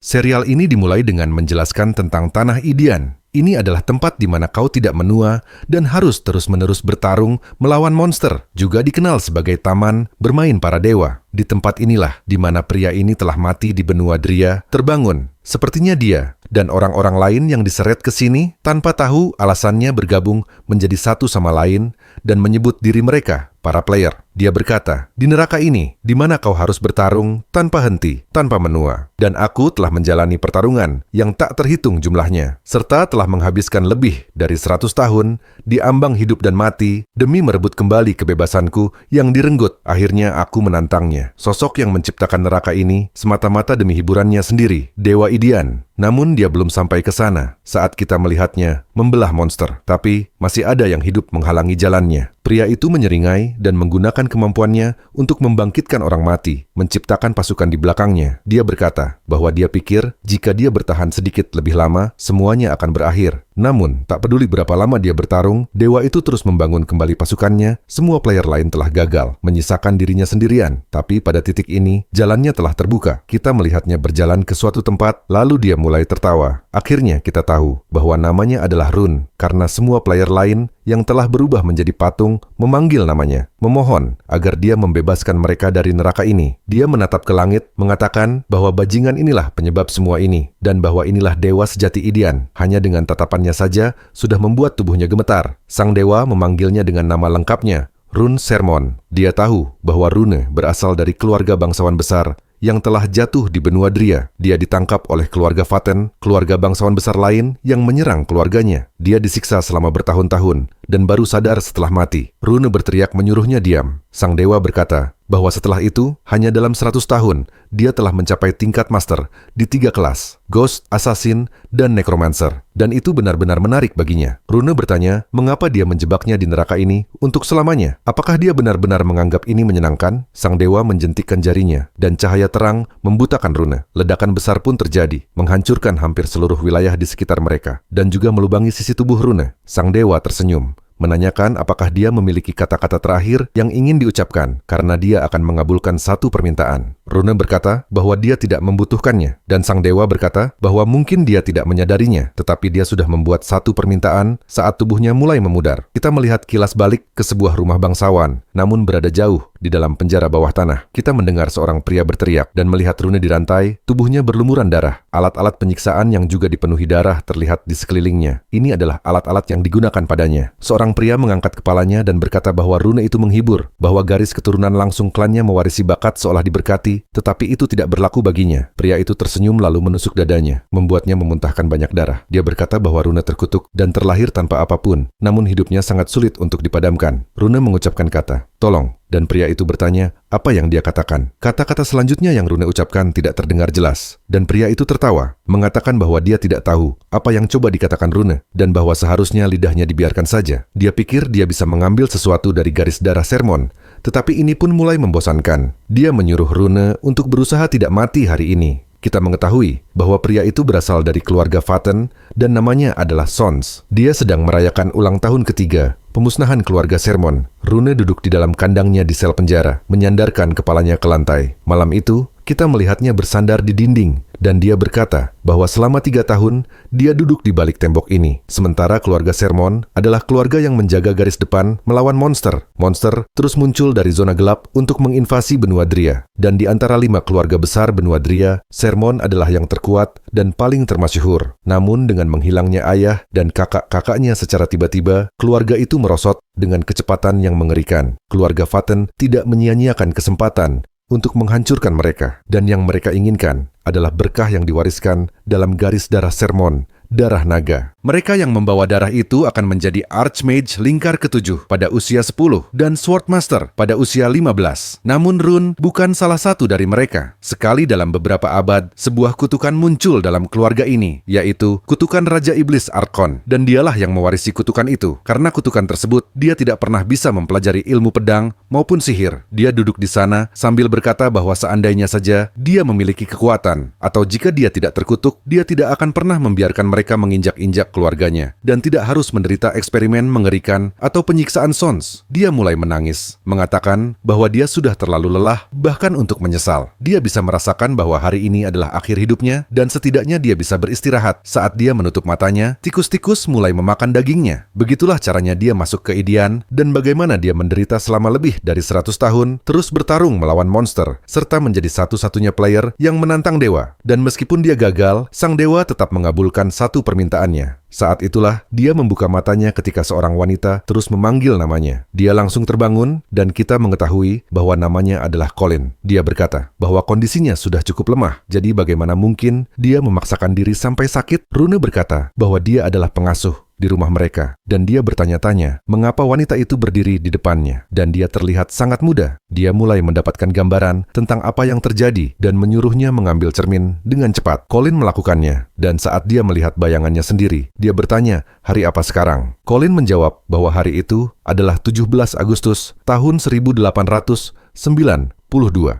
Serial ini dimulai dengan menjelaskan tentang Tanah Idian. Ini adalah tempat di mana kau tidak menua dan harus terus-menerus bertarung melawan monster, juga dikenal sebagai taman bermain para dewa. Di tempat inilah di mana pria ini telah mati di benua Dria terbangun. Sepertinya dia dan orang-orang lain yang diseret ke sini tanpa tahu alasannya bergabung menjadi satu sama lain dan menyebut diri mereka para player. Dia berkata, "Di neraka ini, di mana kau harus bertarung tanpa henti, tanpa menua. Dan aku telah menjalani pertarungan yang tak terhitung jumlahnya, serta telah menghabiskan lebih dari 100 tahun di ambang hidup dan mati demi merebut kembali kebebasanku yang direnggut. Akhirnya aku menantangnya." Sosok yang menciptakan neraka ini semata-mata demi hiburannya sendiri, Dewa Idian. Namun dia belum sampai ke sana saat kita melihatnya membelah monster. Tapi masih ada yang hidup menghalangi jalannya. Pria itu menyeringai dan menggunakan kemampuannya untuk membangkitkan orang mati, menciptakan pasukan di belakangnya. Dia berkata bahwa dia pikir jika dia bertahan sedikit lebih lama, semuanya akan berakhir. Namun, tak peduli berapa lama dia bertarung, dewa itu terus membangun kembali pasukannya. Semua player lain telah gagal, menyisakan dirinya sendirian. Tapi pada titik ini, jalannya telah terbuka. Kita melihatnya berjalan ke suatu tempat, lalu dia mulai tertawa. Akhirnya kita tahu bahwa namanya adalah Rune, karena semua player lain yang telah berubah menjadi patung memanggil namanya, memohon agar dia membebaskan mereka dari neraka ini. Dia menatap ke langit, mengatakan bahwa bajingan inilah penyebab semua ini, dan bahwa inilah dewa sejati Idian. Hanya dengan tatapannya saja sudah membuat tubuhnya gemetar. Sang dewa memanggilnya dengan nama lengkapnya, Rune Sermon. Dia tahu bahwa Rune berasal dari keluarga bangsawan besar yang telah jatuh di benua Dria. Dia ditangkap oleh keluarga Vaten, keluarga bangsawan besar lain yang menyerang keluarganya. Dia disiksa selama bertahun-tahun dan baru sadar setelah mati. Rune berteriak menyuruhnya diam. Sang dewa berkata bahwa setelah itu, hanya dalam 100 tahun, dia telah mencapai tingkat master di 3 kelas, Ghost, Assassin, dan Necromancer. Dan itu benar-benar menarik baginya. Rune bertanya, mengapa dia menjebaknya di neraka ini untuk selamanya? Apakah dia benar-benar menganggap ini menyenangkan? Sang dewa menjentikkan jarinya, dan cahaya terang membutakan Rune. Ledakan besar pun terjadi, menghancurkan hampir seluruh wilayah di sekitar mereka, dan juga melubangi sisi tubuh Rune. Sang dewa tersenyum, menanyakan apakah dia memiliki kata-kata terakhir yang ingin diucapkan, karena dia akan mengabulkan satu permintaan. Rune berkata bahwa dia tidak membutuhkannya, dan sang dewa berkata bahwa mungkin dia tidak menyadarinya, tetapi dia sudah membuat satu permintaan saat tubuhnya mulai memudar. Kita melihat kilas balik ke sebuah rumah bangsawan, namun berada jauh di dalam penjara bawah tanah. Kita mendengar seorang pria berteriak dan melihat Rune dirantai, tubuhnya berlumuran darah. Alat-alat penyiksaan yang juga dipenuhi darah terlihat di sekelilingnya. Ini adalah alat-alat yang digunakan padanya. Seorang pria mengangkat kepalanya dan berkata bahwa Rune itu menghibur, bahwa garis keturunan langsung klannya mewarisi bakat seolah diberkati, tetapi itu tidak berlaku baginya. Pria itu tersenyum lalu menusuk dadanya, membuatnya memuntahkan banyak darah. Dia berkata bahwa Rune terkutuk dan terlahir tanpa apapun, namun hidupnya sangat sulit untuk dipadamkan. Rune mengucapkan kata, "Tolong." Dan pria itu bertanya, apa yang dia katakan? Kata-kata selanjutnya yang Rune ucapkan tidak terdengar jelas. Dan pria itu tertawa, mengatakan bahwa dia tidak tahu apa yang coba dikatakan Rune, dan bahwa seharusnya lidahnya dibiarkan saja. Dia pikir dia bisa mengambil sesuatu dari garis darah Sermon, tetapi ini pun mulai membosankan. Dia menyuruh Rune untuk berusaha tidak mati hari ini. Kita mengetahui bahwa pria itu berasal dari keluarga Vaten dan namanya adalah Sons. Dia sedang merayakan ulang tahun ketiga pemusnahan keluarga Sermon. Rune duduk di dalam kandangnya di sel penjara, menyandarkan kepalanya ke lantai. Malam itu, kita melihatnya bersandar di dinding, dan dia berkata bahwa selama 3 tahun, dia duduk di balik tembok ini. Sementara keluarga Sermon adalah keluarga yang menjaga garis depan melawan monster. Monster terus muncul dari zona gelap untuk menginvasi benua Dria. Dan di antara 5 keluarga besar benua Dria, Sermon adalah yang terkuat dan paling termasyhur. Namun dengan menghilangnya ayah dan kakak-kakaknya secara tiba-tiba, keluarga itu merosot dengan kecepatan yang mengerikan. Keluarga Vaten tidak menyia-nyiakan kesempatan untuk menghancurkan mereka, dan yang mereka inginkan adalah berkah yang diwariskan dalam garis darah Sermon, darah naga. Mereka yang membawa darah itu akan menjadi Archmage lingkar ke-7 pada usia 10 dan Swordmaster pada usia 15. Namun Rune bukan salah satu dari mereka. Sekali dalam beberapa abad, sebuah kutukan muncul dalam keluarga ini, yaitu kutukan Raja Iblis Arkon, dan dialah yang mewarisi kutukan itu. Karena kutukan tersebut, dia tidak pernah bisa mempelajari ilmu pedang maupun sihir. Dia duduk di sana sambil berkata bahwa seandainya saja dia memiliki kekuatan, atau jika dia tidak terkutuk, dia tidak akan pernah membiarkan mereka mereka menginjak-injak keluarganya dan tidak harus menderita eksperimen mengerikan atau penyiksaan Sons. Dia mulai menangis, mengatakan bahwa dia sudah terlalu lelah, bahkan untuk menyesal. Dia bisa merasakan bahwa hari ini adalah akhir hidupnya dan setidaknya dia bisa beristirahat. Saat dia menutup matanya, tikus-tikus mulai memakan dagingnya. Begitulah caranya dia masuk ke Idian dan bagaimana dia menderita selama lebih dari 100 tahun, terus bertarung melawan monster, serta menjadi satu-satunya player yang menantang dewa. Dan meskipun dia gagal, sang dewa tetap mengabulkan satu permintaannya. Saat itulah dia membuka matanya ketika seorang wanita terus memanggil namanya. Dia langsung terbangun dan kita mengetahui bahwa namanya adalah Colin. Dia berkata bahwa kondisinya sudah cukup lemah, jadi bagaimana mungkin dia memaksakan diri sampai sakit? Rune berkata bahwa dia adalah pengasuh di rumah mereka, dan dia bertanya-tanya mengapa wanita itu berdiri di depannya, dan dia terlihat sangat muda. Dia mulai mendapatkan gambaran tentang apa yang terjadi dan menyuruhnya mengambil cermin dengan cepat. Colin melakukannya, dan saat dia melihat bayangannya sendiri, dia bertanya, hari apa sekarang? Colin menjawab bahwa hari itu adalah 17 Agustus tahun 1892.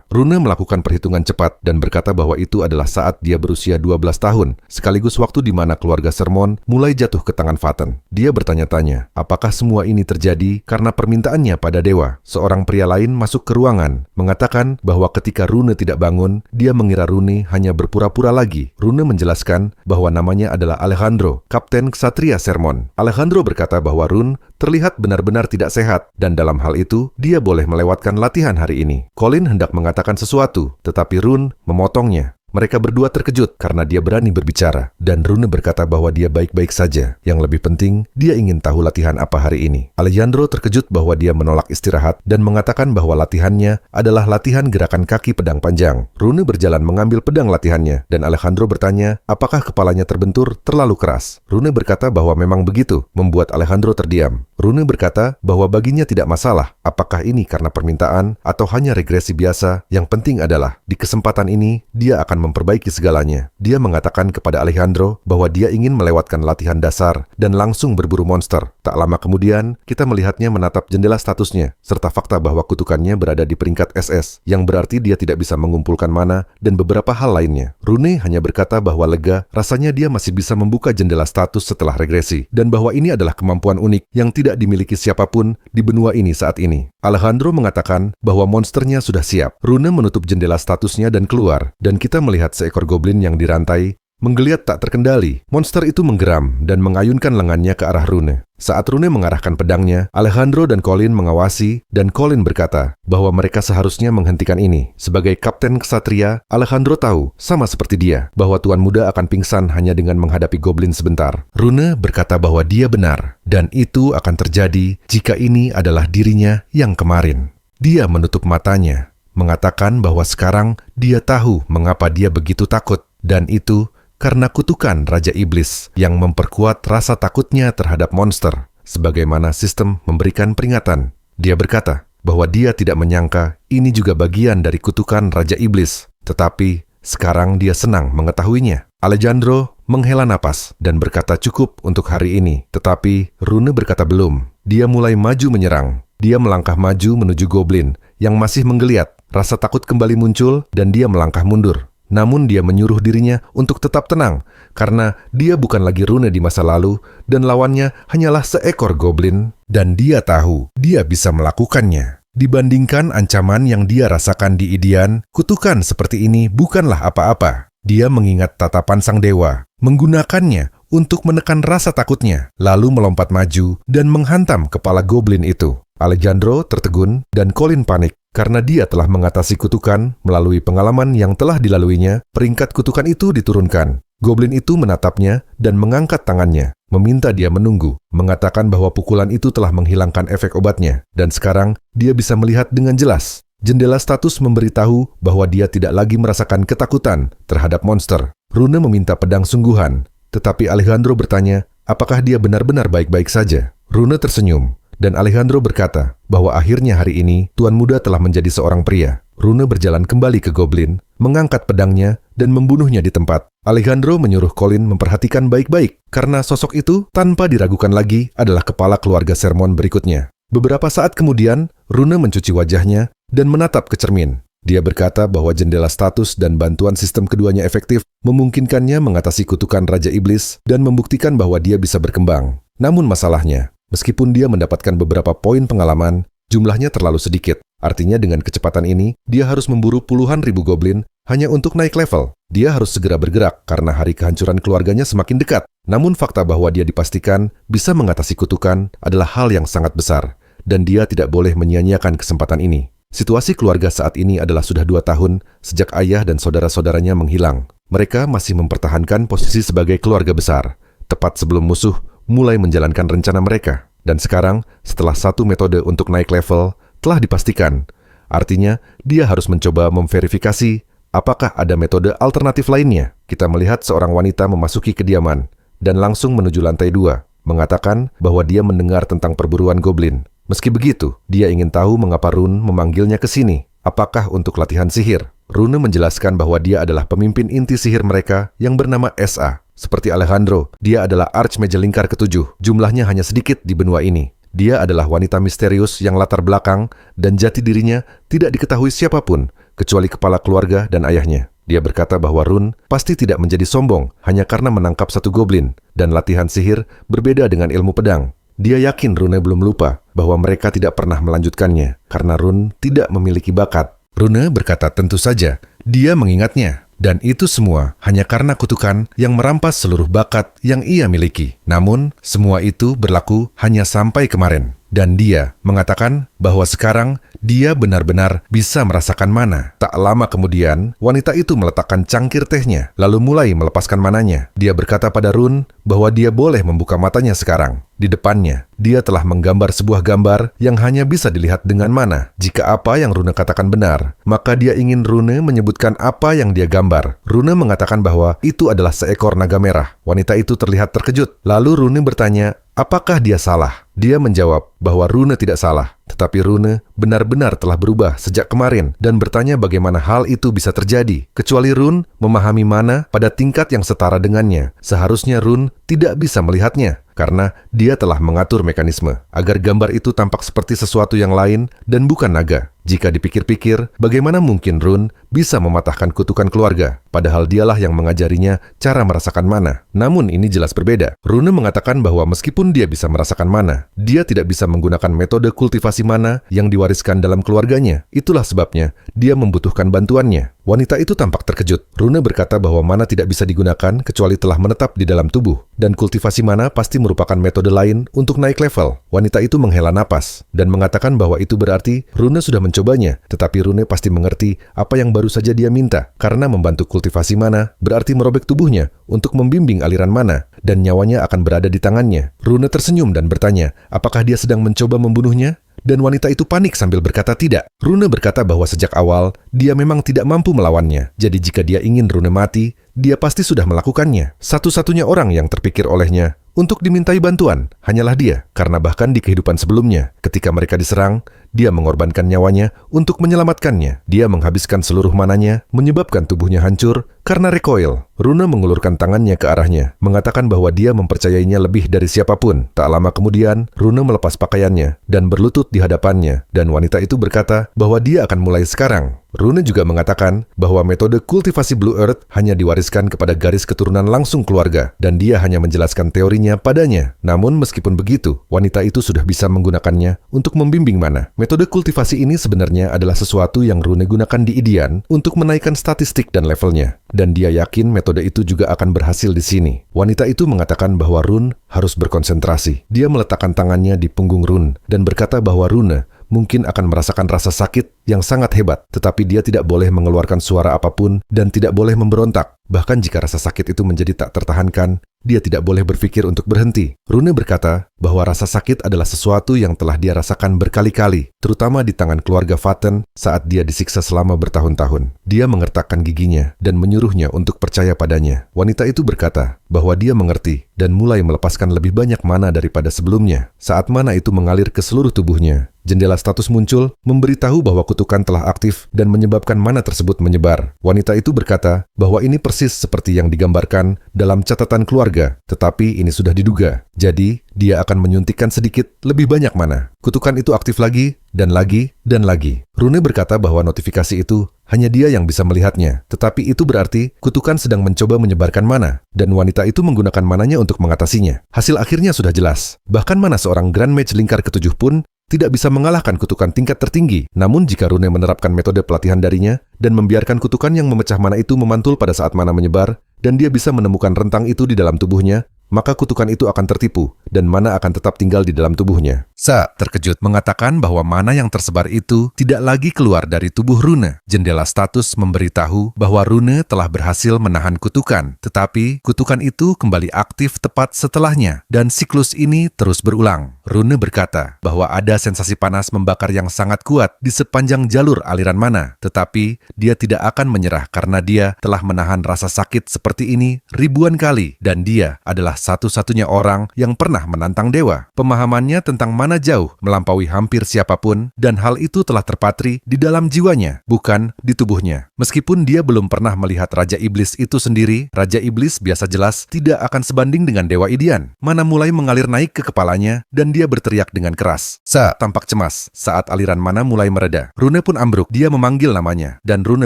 Rune melakukan perhitungan cepat dan berkata bahwa itu adalah saat dia berusia 12 tahun, sekaligus waktu di mana keluarga Sermon mulai jatuh ke tangan Vaten. Dia bertanya-tanya, apakah semua ini terjadi karena permintaannya pada dewa? Seorang pria lain masuk ke ruangan, mengatakan bahwa ketika Rune tidak bangun, dia mengira Rune hanya berpura-pura lagi. Rune menjelaskan bahwa namanya adalah Alejandro, kapten ksatria Sermon. Alejandro berkata bahwa Rune terlihat benar-benar tidak sehat, dan dalam hal itu, dia boleh melewatkan latihan hari ini. Colin hendak mengatakan sesuatu, tetapi Rune memotongnya. Mereka berdua terkejut karena dia berani berbicara, dan Rune berkata bahwa dia baik-baik saja. Yang lebih penting, dia ingin tahu latihan apa hari ini. Alejandro terkejut bahwa dia menolak istirahat dan mengatakan bahwa latihannya adalah latihan gerakan kaki pedang panjang. Rune berjalan mengambil pedang latihannya, dan Alejandro bertanya apakah kepalanya terbentur terlalu keras. Rune berkata bahwa memang begitu, membuat Alejandro terdiam. Rune berkata bahwa baginya tidak masalah apakah ini karena permintaan atau hanya regresi biasa. Yang penting adalah, di kesempatan ini, dia akan memperbaiki segalanya. Dia mengatakan kepada Alejandro bahwa dia ingin melewatkan latihan dasar dan langsung berburu monster. Tak lama kemudian, kita melihatnya menatap jendela statusnya, serta fakta bahwa kutukannya berada di peringkat SS, yang berarti dia tidak bisa mengumpulkan mana dan beberapa hal lainnya. Rune hanya berkata bahwa lega, rasanya dia masih bisa membuka jendela status setelah regresi, dan bahwa ini adalah kemampuan unik yang tidak dimiliki siapapun di benua ini saat ini. Alejandro mengatakan bahwa monsternya sudah siap. Rune menutup jendela statusnya dan keluar, dan kita melihat seekor goblin yang dirantai menggeliat tak terkendali. Monster itu menggeram dan mengayunkan lengannya ke arah Rune. Saat Rune mengarahkan pedangnya, Alejandro dan Colin mengawasi, dan Colin berkata bahwa mereka seharusnya menghentikan ini. Sebagai kapten ksatria, Alejandro tahu, sama seperti dia, bahwa tuan muda akan pingsan hanya dengan menghadapi goblin sebentar. Rune berkata bahwa dia benar, dan itu akan terjadi jika ini adalah dirinya yang kemarin. Dia menutup matanya, mengatakan bahwa sekarang dia tahu mengapa dia begitu takut, dan itu karena kutukan Raja Iblis yang memperkuat rasa takutnya terhadap monster, sebagaimana sistem memberikan peringatan. Dia berkata bahwa dia tidak menyangka ini juga bagian dari kutukan Raja Iblis, tetapi sekarang dia senang mengetahuinya. Alejandro menghela napas dan berkata cukup untuk hari ini, tetapi Rune berkata belum. Dia mulai maju menyerang. Dia melangkah maju menuju goblin yang masih menggeliat. Rasa takut kembali muncul dan dia melangkah mundur. Namun dia menyuruh dirinya untuk tetap tenang, karena dia bukan lagi Rune di masa lalu, dan lawannya hanyalah seekor goblin, dan dia tahu dia bisa melakukannya. Dibandingkan ancaman yang dia rasakan di Idian, kutukan seperti ini bukanlah apa-apa. Dia mengingat tatapan sang dewa, menggunakannya untuk menekan rasa takutnya, lalu melompat maju dan menghantam kepala goblin itu. Alejandro tertegun dan Colin panik karena dia telah mengatasi kutukan melalui pengalaman yang telah dilaluinya. Peringkat kutukan itu diturunkan. Goblin itu menatapnya dan mengangkat tangannya, meminta dia menunggu, mengatakan bahwa pukulan itu telah menghilangkan efek obatnya, dan sekarang dia bisa melihat dengan jelas. Jendela status memberitahu bahwa dia tidak lagi merasakan ketakutan terhadap monster. Rune meminta pedang sungguhan, tetapi Alejandro bertanya apakah dia benar-benar baik-baik saja. Rune tersenyum, dan Alejandro berkata bahwa akhirnya hari ini Tuan Muda telah menjadi seorang pria. Rune berjalan kembali ke goblin, mengangkat pedangnya, dan membunuhnya di tempat. Alejandro menyuruh Colin memperhatikan baik-baik, karena sosok itu tanpa diragukan lagi adalah kepala keluarga Sermon berikutnya. Beberapa saat kemudian, Rune mencuci wajahnya dan menatap ke cermin. Dia berkata bahwa jendela status dan bantuan sistem keduanya efektif, memungkinkannya mengatasi kutukan Raja Iblis dan membuktikan bahwa dia bisa berkembang. Namun masalahnya, meskipun dia mendapatkan beberapa poin pengalaman, jumlahnya terlalu sedikit. Artinya dengan kecepatan ini, dia harus memburu puluhan ribu goblin hanya untuk naik level. Dia harus segera bergerak karena hari kehancuran keluarganya semakin dekat. Namun fakta bahwa dia dipastikan bisa mengatasi kutukan adalah hal yang sangat besar, dan dia tidak boleh menyia-nyiakan kesempatan ini. Situasi keluarga saat ini adalah sudah 2 tahun sejak ayah dan saudara-saudaranya menghilang. Mereka masih mempertahankan posisi sebagai keluarga besar, tepat sebelum musuh mulai menjalankan rencana mereka. Dan sekarang, setelah satu metode untuk naik level telah dipastikan, artinya dia harus mencoba memverifikasi apakah ada metode alternatif lainnya. Kita melihat seorang wanita memasuki kediaman dan langsung menuju lantai 2, mengatakan bahwa dia mendengar tentang perburuan goblin. Meski begitu, dia ingin tahu mengapa Rune memanggilnya ke sini. Apakah untuk latihan sihir? Rune menjelaskan bahwa dia adalah pemimpin inti sihir mereka yang bernama SA. Seperti Alejandro, dia adalah Archmage Lingkar ke-7. Jumlahnya hanya sedikit di benua ini. Dia adalah wanita misterius yang latar belakang dan jati dirinya tidak diketahui siapapun, kecuali kepala keluarga dan ayahnya. Dia berkata bahwa Rune pasti tidak menjadi sombong hanya karena menangkap satu goblin, dan latihan sihir berbeda dengan ilmu pedang. Dia yakin Rune belum lupa bahwa mereka tidak pernah melanjutkannya, karena Rune tidak memiliki bakat. Rune berkata tentu saja, dia mengingatnya. Dan itu semua hanya karena kutukan yang merampas seluruh bakat yang ia miliki. Namun, semua itu berlaku hanya sampai kemarin. Dan dia mengatakan bahwa sekarang dia benar-benar bisa merasakan mana. Tak lama kemudian, wanita itu meletakkan cangkir tehnya, lalu mulai melepaskan mananya. Dia berkata pada Rune bahwa dia boleh membuka matanya sekarang. Di depannya, dia telah menggambar sebuah gambar yang hanya bisa dilihat dengan mana. Jika apa yang Rune katakan benar, maka dia ingin Rune menyebutkan apa yang dia gambar. Rune mengatakan bahwa itu adalah seekor naga merah. Wanita itu terlihat terkejut. Lalu Rune bertanya, apakah dia salah? Dia menjawab bahwa Rune tidak salah, tetapi Rune benar-benar telah berubah sejak kemarin dan bertanya bagaimana hal itu bisa terjadi. Kecuali Rune memahami mana pada tingkat yang setara dengannya, seharusnya Rune tidak bisa melihatnya karena dia telah mengatur mekanisme agar gambar itu tampak seperti sesuatu yang lain dan bukan naga. Jika dipikir-pikir, bagaimana mungkin Rune bisa mematahkan kutukan keluarga, padahal dialah yang mengajarinya cara merasakan mana. Namun ini jelas berbeda. Rune mengatakan bahwa meskipun dia bisa merasakan mana, dia tidak bisa menggunakan metode kultivasi mana yang diwariskan dalam keluarganya. Itulah sebabnya dia membutuhkan bantuannya. Wanita itu tampak terkejut. Rune berkata bahwa mana tidak bisa digunakan kecuali telah menetap di dalam tubuh, dan kultivasi mana pasti merupakan metode lain untuk naik level. Wanita itu menghela napas dan mengatakan bahwa itu berarti Rune sudah mencobanya, tetapi Rune pasti mengerti apa yang baru saja dia minta, karena membantu kultivasi mana berarti merobek tubuhnya untuk membimbing aliran mana, dan nyawanya akan berada di tangannya. Rune tersenyum dan bertanya, apakah dia sedang mencoba membunuhnya? Dan wanita itu panik sambil berkata tidak. Rune berkata bahwa sejak awal, dia memang tidak mampu melawannya. Jadi jika dia ingin Rune mati, dia pasti sudah melakukannya. Satu-satunya orang yang terpikir olehnya untuk dimintai bantuan hanyalah dia, karena bahkan di kehidupan sebelumnya, ketika mereka diserang, dia mengorbankan nyawanya untuk menyelamatkannya. Dia menghabiskan seluruh mananya, menyebabkan tubuhnya hancur karena recoil. Rune mengulurkan tangannya ke arahnya, mengatakan bahwa dia mempercayainya lebih dari siapapun. Tak lama kemudian, Rune melepas pakaiannya dan berlutut di hadapannya, dan wanita itu berkata bahwa dia akan mulai sekarang. Rune juga mengatakan bahwa metode kultivasi Blue Earth hanya diwariskan kepada garis keturunan langsung keluarga, dan dia hanya menjelaskan teorinya padanya. Namun meskipun begitu, wanita itu sudah bisa menggunakannya untuk membimbing mana. Metode kultivasi ini sebenarnya adalah sesuatu yang Rune gunakan di Idian untuk menaikkan statistik dan levelnya, dan dia yakin metode itu juga akan berhasil di sini. Wanita itu mengatakan bahwa Rune harus berkonsentrasi. Dia meletakkan tangannya di punggung Rune dan berkata bahwa Rune mungkin akan merasakan rasa sakit yang sangat hebat, tetapi dia tidak boleh mengeluarkan suara apapun dan tidak boleh memberontak. Bahkan jika rasa sakit itu menjadi tak tertahankan, dia tidak boleh berpikir untuk berhenti. Rune berkata bahwa rasa sakit adalah sesuatu yang telah dia rasakan berkali-kali, terutama di tangan keluarga Vatten saat dia disiksa selama bertahun-tahun. Dia mengertakkan giginya dan menyuruhnya untuk percaya padanya. Wanita itu berkata bahwa dia mengerti dan mulai melepaskan lebih banyak mana daripada sebelumnya. Saat mana itu mengalir ke seluruh tubuhnya, jendela status muncul memberitahu bahwa kutukan kutukan telah aktif dan menyebabkan mana tersebut menyebar. Wanita itu berkata bahwa ini persis seperti yang digambarkan dalam catatan keluarga, tetapi ini sudah diduga. Jadi, dia akan menyuntikkan sedikit lebih banyak mana. Kutukan itu aktif lagi, dan lagi, dan lagi. Rune berkata bahwa notifikasi itu hanya dia yang bisa melihatnya, tetapi itu berarti kutukan sedang mencoba menyebarkan mana, dan wanita itu menggunakan mananya untuk mengatasinya. Hasil akhirnya sudah jelas. Bahkan mana seorang Grand Mage lingkar ke-7 pun tidak bisa mengalahkan kutukan tingkat tertinggi. Namun jika Rune menerapkan metode pelatihan darinya dan membiarkan kutukan yang memecah mana itu memantul pada saat mana menyebar, dan dia bisa menemukan rentang itu di dalam tubuhnya, maka kutukan itu akan tertipu, dan mana akan tetap tinggal di dalam tubuhnya. Sa terkejut mengatakan bahwa mana yang tersebar itu tidak lagi keluar dari tubuh Rune. Jendela status memberitahu bahwa Rune telah berhasil menahan kutukan, tetapi kutukan itu kembali aktif tepat setelahnya, dan siklus ini terus berulang. Rune berkata bahwa ada sensasi panas membakar yang sangat kuat di sepanjang jalur aliran mana, tetapi dia tidak akan menyerah karena dia telah menahan rasa sakit seperti ini ribuan kali, dan dia adalah satu-satunya orang yang pernah menantang dewa. Pemahamannya tentang mana jauh melampaui hampir siapapun, dan hal itu telah terpatri di dalam jiwanya, bukan di tubuhnya. Meskipun dia belum pernah melihat Raja Iblis itu sendiri, Raja Iblis biasa jelas tidak akan sebanding dengan Dewa Idian. Mana mulai mengalir naik ke kepalanya, dan dia berteriak dengan keras. Sa tampak cemas saat aliran mana mulai mereda. Rune pun ambruk, dia memanggil namanya, dan Rune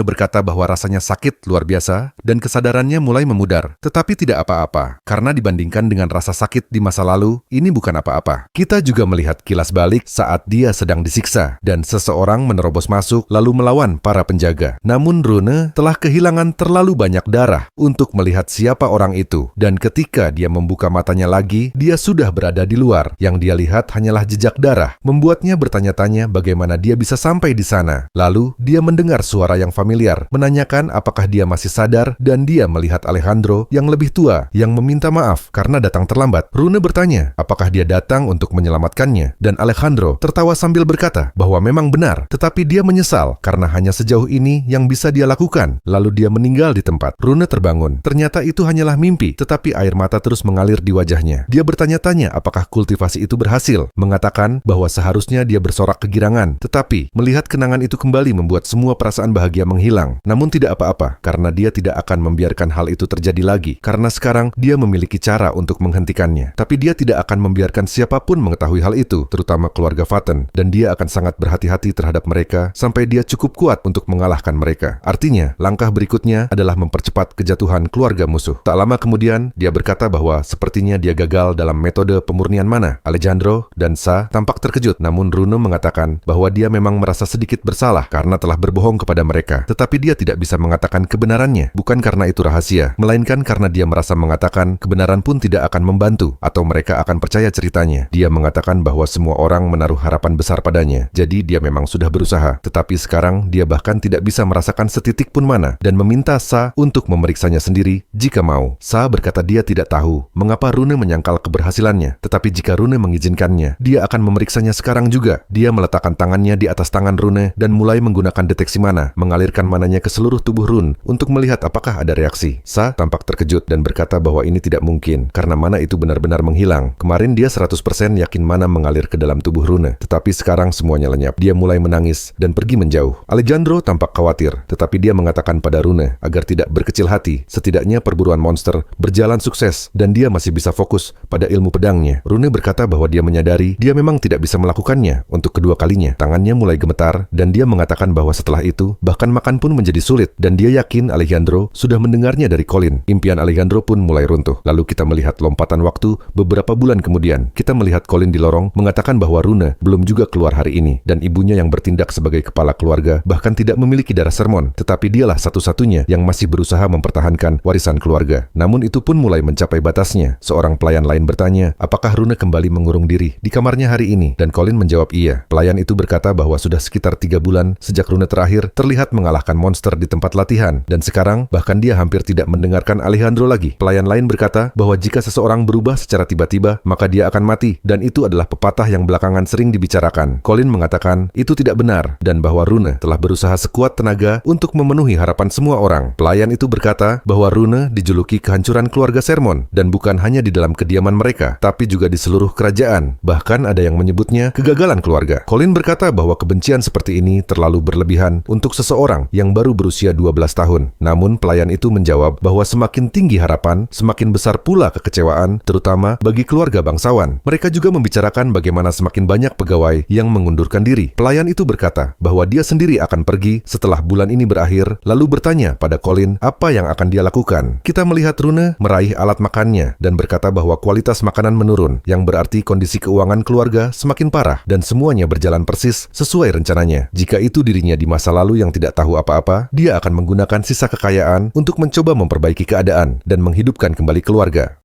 berkata bahwa rasanya sakit luar biasa, dan kesadarannya mulai memudar. Tetapi tidak apa-apa, karena dibandingkan dengan rasa sakit di masa lalu, ini bukan apa-apa. Kita juga melihat kilas balik saat dia sedang disiksa, dan seseorang menerobos masuk lalu melawan para penjaga. Namun Rune telah kehilangan terlalu banyak darah untuk melihat siapa orang itu, dan ketika dia membuka matanya lagi, dia sudah berada di luar. Yang dia lihat hanyalah jejak darah, membuatnya bertanya-tanya bagaimana dia bisa sampai di sana. Lalu dia mendengar suara yang familiar, menanyakan apakah dia masih sadar, dan dia melihat Alejandro yang lebih tua yang meminta maaf karena datang terlambat. Rune bertanya apakah dia datang untuk menyelamatkannya, dan Alejandro tertawa sambil berkata bahwa memang benar, tetapi dia menyesal karena hanya sejauh ini yang bisa dia lakukan. Lalu dia meninggal di tempat. Rune terbangun. Ternyata itu hanyalah mimpi, tetapi air mata terus mengalir di wajahnya. Dia bertanya-tanya apakah kultivasi itu berhasil, mengatakan bahwa seharusnya dia bersorak kegirangan, tetapi melihat kenangan itu kembali membuat semua perasaan bahagia menghilang. Namun tidak apa-apa, karena dia tidak akan membiarkan hal itu terjadi lagi, karena sekarang dia memiliki cara untuk menghentikannya. Tapi dia tidak akan membiarkan siapapun mengetahui hal itu, terutama keluarga Vatten, dan dia akan sangat berhati-hati terhadap mereka sampai dia cukup kuat untuk mengalahkan mereka. Artinya, langkah berikutnya adalah mempercepat kejatuhan keluarga musuh. Tak lama kemudian, dia berkata bahwa sepertinya dia gagal dalam metode pemurnian mana. Alejandro dan Sa tampak terkejut, namun Rune mengatakan bahwa dia memang merasa sedikit bersalah karena telah berbohong kepada mereka. Tetapi dia tidak bisa mengatakan kebenarannya, bukan karena itu rahasia, melainkan karena dia merasa mengatakan kebenaran pun tidak akan membantu, atau mereka akan percaya ceritanya. Dia mengatakan bahwa semua orang menaruh harapan besar padanya, jadi dia memang sudah berusaha. Tetapi sekarang dia bahkan tidak bisa merasakan setitik pun mana, dan meminta Sa untuk memeriksanya sendiri jika mau. Sa berkata dia tidak tahu mengapa Rune menyangkal keberhasilannya, tetapi jika Rune mengizinkannya, dia akan memeriksanya sekarang juga. Dia meletakkan tangannya di atas tangan Rune dan mulai menggunakan deteksi mana, mengalirkan mananya ke seluruh tubuh Rune untuk melihat apakah ada reaksi. Sa tampak terkejut dan berkata bahwa ini tidak mungkin, karena mana itu benar-benar menghilang. Kemarin dia 100% yakin mana mengalir ke dalam tubuh Rune, tetapi sekarang semuanya lenyap. Dia mulai menangis dan pergi menjauh. Alejandro tampak khawatir, tetapi dia mengatakan pada Rune agar tidak berkecil hati. Setidaknya perburuan monster berjalan sukses dan dia masih bisa fokus pada ilmu pedangnya. Rune berkata bahwa dia menyadari dia memang tidak bisa melakukannya untuk kedua kalinya. Tangannya mulai gemetar dan dia mengatakan bahwa setelah itu bahkan makan pun menjadi sulit, dan dia yakin Alejandro sudah mendengarnya dari Colin. Impian Alejandro pun mulai runtuh. Lalu kita melihat lompatan waktu beberapa bulan kemudian. Kita melihat Colin di lorong mengatakan bahwa Rune belum juga keluar hari ini, dan ibunya yang bertindak sebagai kepala keluarga bahkan tidak memiliki darah sermon, tetapi dialah satu-satunya yang masih berusaha mempertahankan warisan keluarga. Namun itu pun mulai mencapai batasnya. Seorang pelayan lain bertanya apakah Rune kembali mengurung diri di kamarnya hari ini, dan Colin menjawab iya. Pelayan itu berkata bahwa sudah sekitar 3 bulan sejak Rune terakhir terlihat mengalahkan monster di tempat latihan, dan sekarang bahkan dia hampir tidak mendengarkan Alejandro lagi. Pelayan lain berkata bahwa jika seseorang berubah secara tiba-tiba, maka dia akan mati, dan itu adalah pepatah pepatah yang belakangan sering dibicarakan. Colin mengatakan itu tidak benar dan bahwa Rune telah berusaha sekuat tenaga untuk memenuhi harapan semua orang. Pelayan itu berkata bahwa Rune dijuluki kehancuran keluarga Sermon dan bukan hanya di dalam kediaman mereka, tapi juga di seluruh kerajaan. Bahkan ada yang menyebutnya kegagalan keluarga. Colin berkata bahwa kebencian seperti ini terlalu berlebihan untuk seseorang yang baru berusia 12 tahun. Namun pelayan itu menjawab bahwa semakin tinggi harapan, semakin besar pula kekecewaan, terutama bagi keluarga bangsawan. Mereka juga membicarakan bagaimana semakin banyak pegawai yang mengundurkan diri. Pelayan itu berkata bahwa dia sendiri akan pergi setelah bulan ini berakhir, lalu bertanya pada Colin apa yang akan dia lakukan. Kita melihat Rune meraih alat makannya dan berkata bahwa kualitas makanan menurun, yang berarti kondisi keuangan keluarga semakin parah dan semuanya berjalan persis sesuai rencananya. Jika itu dirinya di masa lalu yang tidak tahu apa-apa, dia akan menggunakan sisa kekayaan untuk mencoba memperbaiki keadaan dan menghidupkan kembali keluarga.